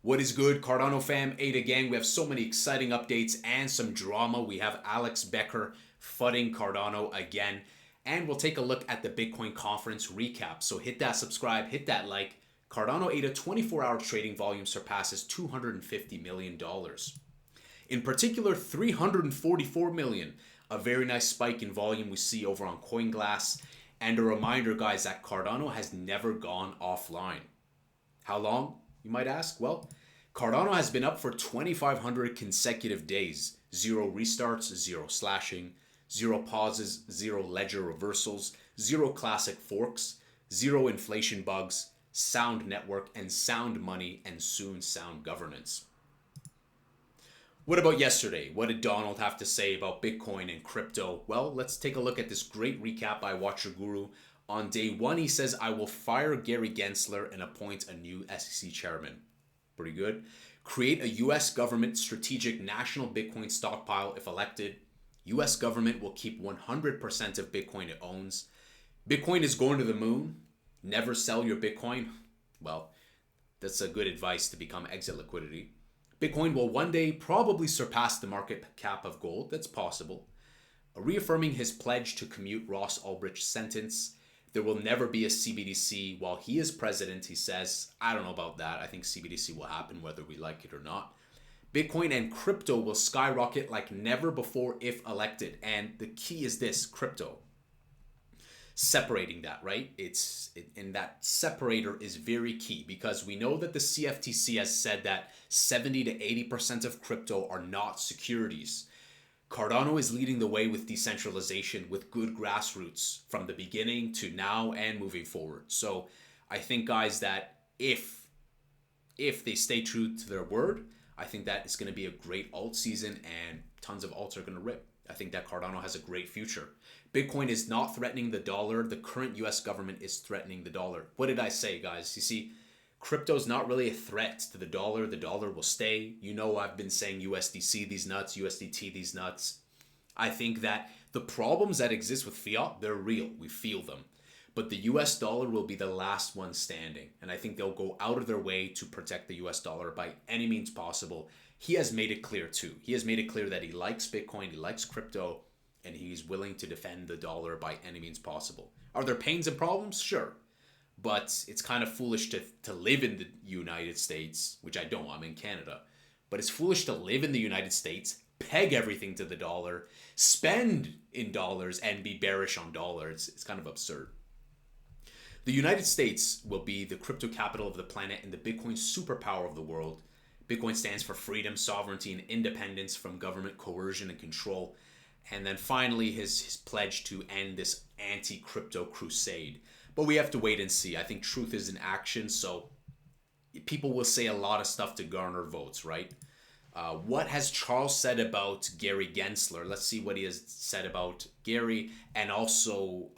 What is good, Cardano fam, ADA gang? We have so many exciting updates and some drama. We have Alex Becker fudding Cardano again. And we'll take a look at the Bitcoin conference recap. So hit that subscribe, hit that like. Cardano ADA 24-hour trading volume surpasses $250 million. In particular, 344 million. A very nice spike in volume we see over on CoinGlass. And a reminder, guys, that Cardano has never gone offline. How long, you might ask? Well, Cardano has been up for 2,500 consecutive days. Zero restarts, zero slashing, zero pauses, zero ledger reversals, zero classic forks, zero inflation bugs, sound network, and sound money, and soon sound governance. What about yesterday? What did Donald have to say about Bitcoin and crypto? Well, let's take a look at this great recap by Watcher Guru. On day one, he says, I will fire Gary Gensler and appoint a new SEC chairman. Pretty good. Create a U.S. government strategic national Bitcoin stockpile if elected. U.S. government will keep 100% of Bitcoin it owns. Bitcoin is going to the moon. Never sell your Bitcoin. Well, that's a good advice to become exit liquidity. Bitcoin will one day probably surpass the market cap of gold. That's possible. Reaffirming his pledge to commute Ross Ulbricht's sentence. There will never be a CBDC while he is president, he says. I don't know about that. I think CBDC will happen whether we like it or not. Bitcoin and crypto will skyrocket like never before if elected. And the key is this, crypto. Separating that, right? And that separator is very key because we know that the CFTC has said that 70 to 80% of crypto are not securities. Cardano is leading the way with decentralization with good grassroots from the beginning to now and moving forward. So I think, guys, that if they stay true to their word, I think that it's going to be a great alt season and tons of alts are going to rip. I think that Cardano has a great future. Bitcoin is not threatening the dollar. The current US government is threatening the dollar. What did I say, guys? You see, crypto is not really a threat to the dollar. The dollar will stay. You know, I've been saying USDC these nuts, USDT these nuts. I think that the problems that exist with fiat, they're real. We feel them. But the US dollar will be the last one standing. And I think they'll go out of their way to protect the US dollar by any means possible. He has made it clear too. He has made it clear that he likes Bitcoin, he likes crypto, and he's willing to defend the dollar by any means possible. Are there pains and problems? Sure. But it's kind of foolish to live in the United States, which I don't, I'm in Canada. But it's foolish to live in the United States, peg everything to the dollar, spend in dollars, and be bearish on dollars. It's kind of absurd. The United States will be the crypto capital of the planet and the Bitcoin superpower of the world. Bitcoin stands for freedom, sovereignty, and independence from government coercion and control. And then finally, his pledge to end this anti-crypto crusade. But we have to wait and see. I think truth is in action, so people will say a lot of stuff to garner votes, right? What has Charles said about Gary Gensler? Let's see what he has said about Gary, and also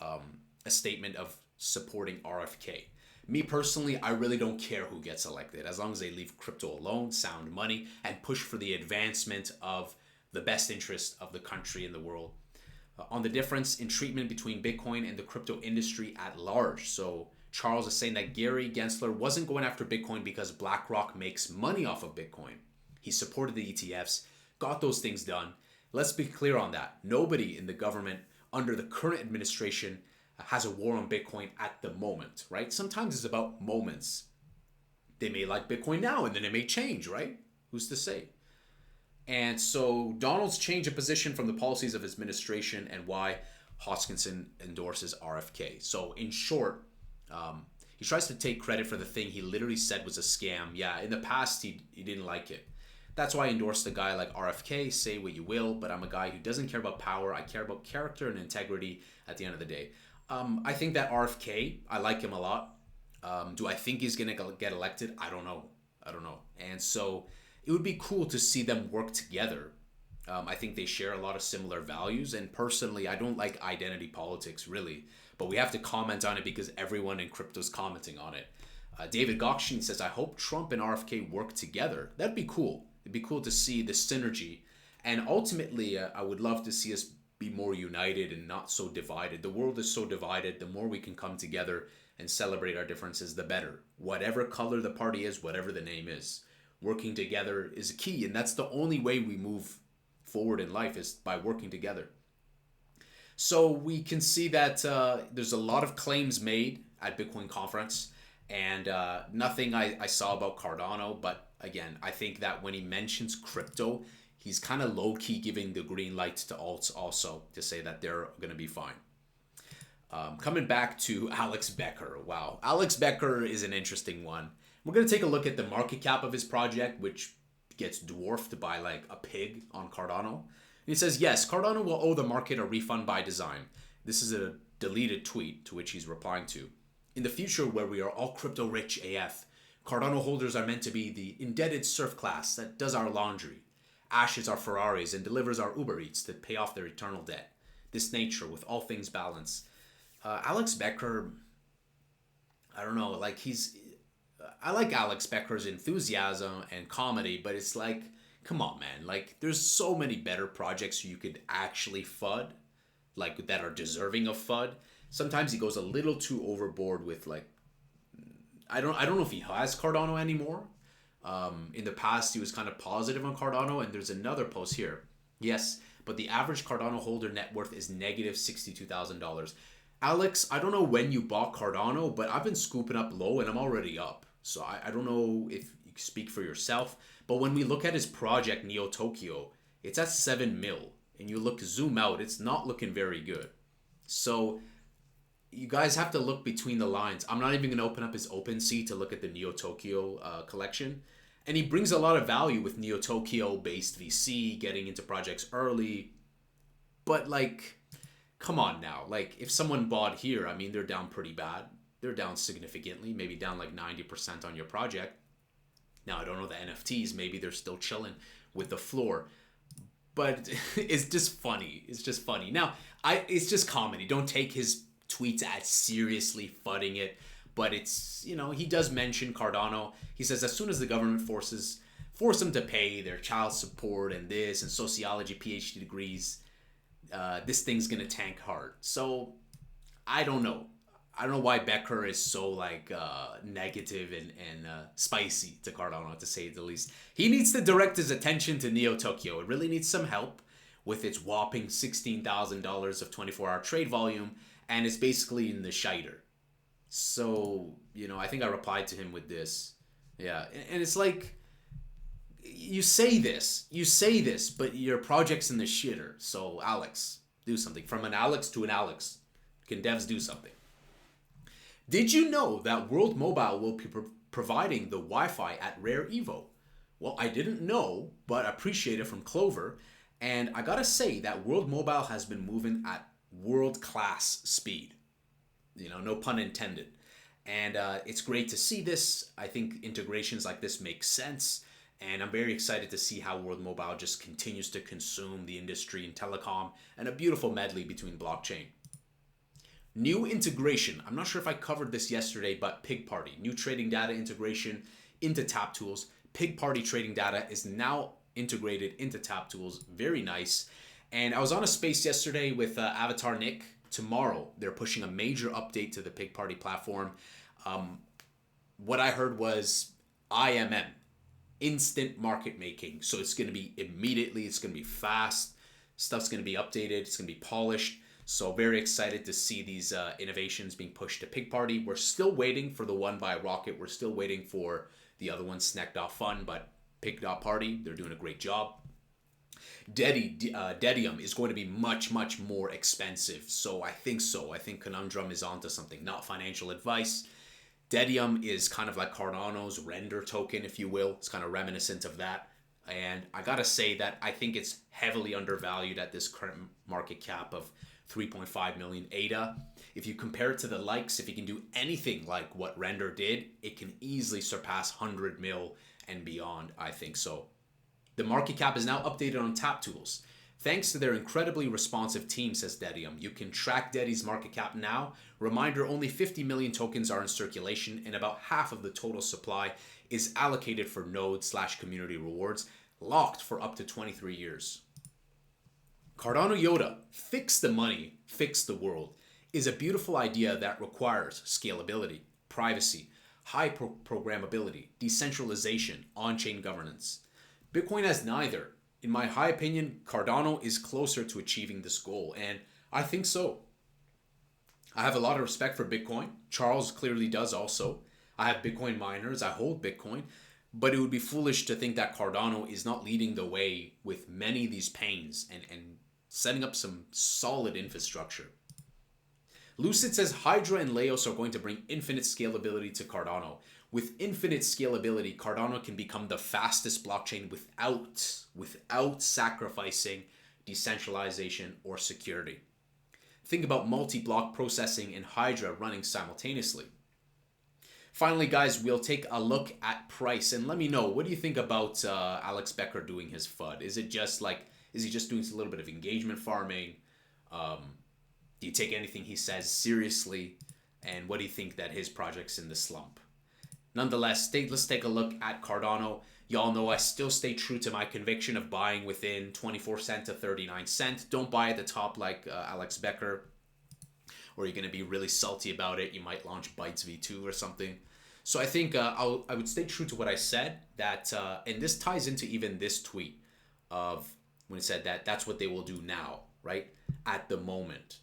a statement of supporting RFK. Me personally, I really don't care who gets elected as long as they leave crypto alone, sound money, and push for the advancement of the best interest of the country and the world. On the difference in treatment between Bitcoin and the crypto industry at large. So Charles is saying that Gary Gensler wasn't going after Bitcoin because BlackRock makes money off of Bitcoin. He supported the ETFs, got those things done. Let's be clear on that. Nobody in the government under the current administration has a war on Bitcoin at the moment, right? Sometimes it's about moments. They may like Bitcoin now and then it may change, right? Who's to say? And so Donald's change of position from the policies of his administration and why Hoskinson endorses RFK. So in short, he tries to take credit for the thing he literally said was a scam. Yeah, in the past, he didn't like it. That's why I endorsed a guy like RFK. Say what you will, but I'm a guy who doesn't care about power. I care about character and integrity at the end of the day. I think that RFK, I like him a lot. Do I think he's going to get elected? I don't know. And so it would be cool to see them work together. I think they share a lot of similar values. And personally, I don't like identity politics, really. But we have to comment on it because everyone in crypto is commenting on it. David Gokhshtein says, I hope Trump and RFK work together. That'd be cool. It'd be cool to see the synergy. And ultimately, I would love to see us be more united and not so divided. The world is so divided. The more we can come together and celebrate our differences, the better. Whatever color the party is, whatever the name is. Working together is a key, and that's the only way we move forward in life is by working together. So we can see that there's a lot of claims made at Bitcoin conference, and nothing I saw about Cardano. But again, I think that when he mentions crypto, he's kind of low-key giving the green light to alts also to say that they're going to be fine. Coming back to Alex Becker. Wow. Alex Becker is an interesting one. We're going to take a look at the market cap of his project, which gets dwarfed by like a pig on Cardano. And he says, yes, Cardano will owe the market a refund by design. This is a deleted tweet to which he's replying to. In the future, where we are all crypto rich AF, Cardano holders are meant to be the indebted serf class that does our laundry, ashes our Ferraris, and delivers our Uber Eats to pay off their eternal debt. This nature, with all things balanced. Alex Becker, I don't know, like I like Alex Becker's enthusiasm and comedy, but it's like, come on, man. Like, there's so many better projects you could actually FUD, like, that are deserving of FUD. Sometimes he goes a little too overboard with, like, I don't know if he has Cardano anymore. In the past, he was kind of positive on Cardano, and there's another post here. Yes, but the average Cardano holder net worth is negative $62,000. Alex, I don't know when you bought Cardano, but I've been scooping up low and I'm already up. So I don't know if you speak for yourself, but when we look at his project, Neo Tokyo, it's at 7 mil. And you zoom out, it's not looking very good. So you guys have to look between the lines. I'm not even going to open up his OpenSea to look at the Neo Tokyo collection. And he brings a lot of value with Neo Tokyo based VC, getting into projects early. But like, come on now. Like, if someone bought here, I mean, they're down pretty bad. They're down significantly, maybe down like 90% on your project. Now, I don't know the NFTs. Maybe they're still chilling with the floor. But it's just funny. It's just funny. Now, it's just comedy. Don't take his tweets as seriously fudding it. But it's, he does mention Cardano. He says as soon as the government force them to pay their child support and this and sociology PhD degrees, this thing's going to tank hard. So, I don't know. I don't know why Becker is so like negative and spicy to Cardano, to say the least. He needs to direct his attention to Neo Tokyo. It really needs some help with its whopping $16,000 of 24-hour trade volume, and it's basically in the shiter. So, I think I replied to him with this. Yeah, and it's like, you say this, but your project's in the shitter. So, Alex, do something. From an Alex to an Alex. Can devs do something? Did you know that World Mobile will be providing the Wi-Fi at Rare Evo? Well, I didn't know, but appreciate it from Clover. And I gotta say that World Mobile has been moving at world-class speed. No pun intended. And it's great to see this. I think integrations like this make sense. And I'm very excited to see how World Mobile just continues to consume the industry in telecom, and a beautiful medley between blockchain. New integration. I'm not sure if I covered this yesterday, but Pigg Party. New trading data integration into TapTools. Pigg Party trading data is now integrated into TapTools. Very nice. And I was on a space yesterday with Avatar Nick. Tomorrow, they're pushing a major update to the Pigg Party platform. What I heard was IMM, instant market making. So it's going to be immediately. It's going to be fast. Stuff's going to be updated. It's going to be polished. So very excited to see these innovations being pushed to Pigg Party. We're still waiting for the one by Rocket. We're still waiting for the other one, Snack.fun, but Pigg Party, they're doing a great job. Dedium is going to be much, much more expensive. So. I think Conundrum is onto something. Not financial advice. Dedium is kind of like Cardano's render token, if you will. It's kind of reminiscent of that. And I gotta say that I think it's heavily undervalued at this current market cap of 3.5 million ADA. If you compare it to the likes, if you can do anything like what Render did, it can easily surpass 100 mil and beyond, I think so. The market cap is now updated on TapTools. Thanks to their incredibly responsive team, says Dedium, you can track Dedi's market cap now. Reminder, only 50 million tokens are in circulation, and about half of the total supply is allocated for node/community rewards, locked for up to 23 years. Cardano Yoda, fix the money, fix the world, is a beautiful idea that requires scalability, privacy, high programmability, decentralization, on-chain governance. Bitcoin has neither. In my high opinion, Cardano is closer to achieving this goal, and I think so. I have a lot of respect for Bitcoin. Charles clearly does also. I have Bitcoin miners. I hold Bitcoin. But it would be foolish to think that Cardano is not leading the way with many of these pains and setting up some solid infrastructure. Lucid says Hydra and Leios are going to bring infinite scalability to Cardano. With infinite scalability, Cardano can become the fastest blockchain without sacrificing decentralization or security. Think about multi-block processing and Hydra running simultaneously. Finally, guys, we'll take a look at price and let me know, what do you think about Alex Becker doing his FUD? Is he just doing a little bit of engagement farming? Do you take anything he says seriously? And what do you think that his project's in the slump? Nonetheless, let's take a look at Cardano. Y'all know I still stay true to my conviction of buying within 24 cents to 39 cents. Don't buy at the top like Alex Becker, or you're going to be really salty about it. You might launch Bytes V2 or something. So I think I would stay true to what I said. And this ties into even this tweet of when it said that that's what they will do now, right? At the moment.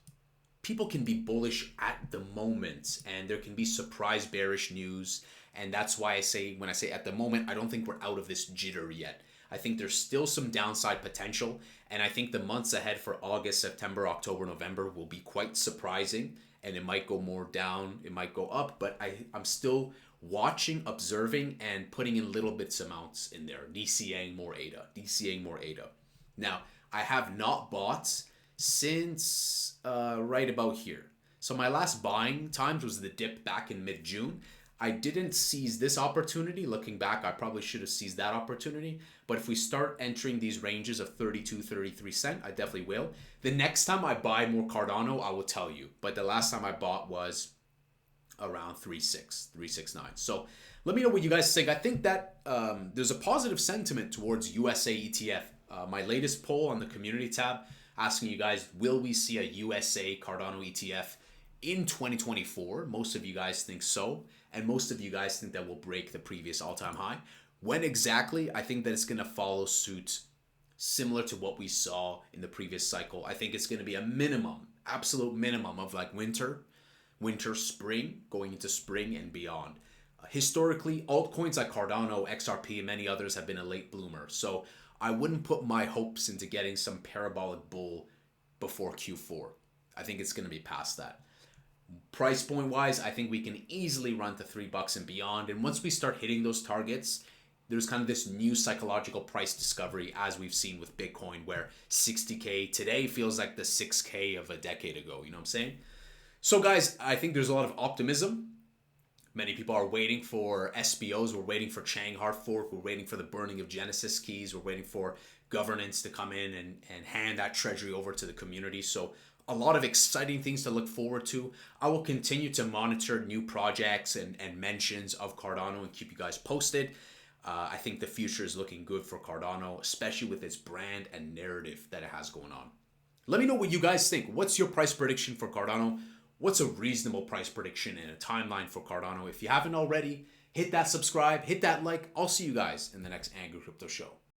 People can be bullish at the moment, and there can be surprise bearish news. And that's why when I say at the moment, I don't think we're out of this jitter yet. I think there's still some downside potential, and I think the months ahead for August, September, October, November will be quite surprising, and it might go more down, it might go up, but I'm still watching, observing, and putting in little bits amounts in there, DCAing more ADA. Now, I have not bought since right about here. So my last buying times was the dip back in mid-June. I didn't seize this opportunity. Looking back, I probably should have seized that opportunity. But if we start entering these ranges of 32, 33 cents, I definitely will. The next time I buy more Cardano, I will tell you. But the last time I bought was around 3.6, 3.69. So let me know what you guys think. I think that there's a positive sentiment towards USA ETF. My latest poll on the community tab asking you guys, will we see a USA Cardano ETF in 2024? Most of you guys think so. And most of you guys think that will break the previous all-time high. When exactly? I think that it's going to follow suit similar to what we saw in the previous cycle. I think it's going to be a minimum, absolute minimum of like winter, spring, going into spring and beyond. Historically, altcoins like Cardano, XRP, and many others have been a late bloomer. So I wouldn't put my hopes into getting some parabolic bull before Q4. I think it's going to be past that. Price point wise, I think we can easily run to $3 and beyond. And once we start hitting those targets, there's kind of this new psychological price discovery as we've seen with Bitcoin, where 60K today feels like the 6K of a decade ago. You know what I'm saying? So guys, I think there's a lot of optimism. Many people are waiting for SBOs. We're waiting for Chang hard fork. We're waiting for the burning of Genesis keys. We're waiting for governance to come in and hand that treasury over to the community. So a lot of exciting things to look forward to. I will continue to monitor new projects and mentions of Cardano and keep you guys posted. I think the future is looking good for Cardano, especially with its brand and narrative that it has going on. Let me know what you guys think. What's your price prediction for Cardano? What's a reasonable price prediction and a timeline for Cardano? If you haven't already, hit that subscribe, hit that like. I'll see you guys in the next Angry Crypto Show.